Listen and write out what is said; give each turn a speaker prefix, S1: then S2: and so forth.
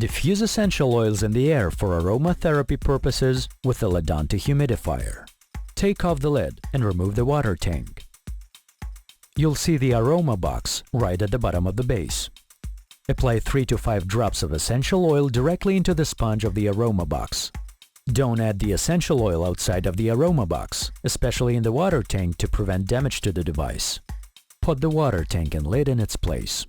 S1: Diffuse essential oils in the air for aromatherapy purposes with the Ledante humidifier. Take off the lid and remove the water tank. You'll see the aroma box right at the bottom of the base. Apply 3 to 5 drops of essential oil directly into the sponge of the aroma box. Don't add the essential oil outside of the aroma box, especially in the water tank, to prevent damage to the device. Put the water tank and lid in its place.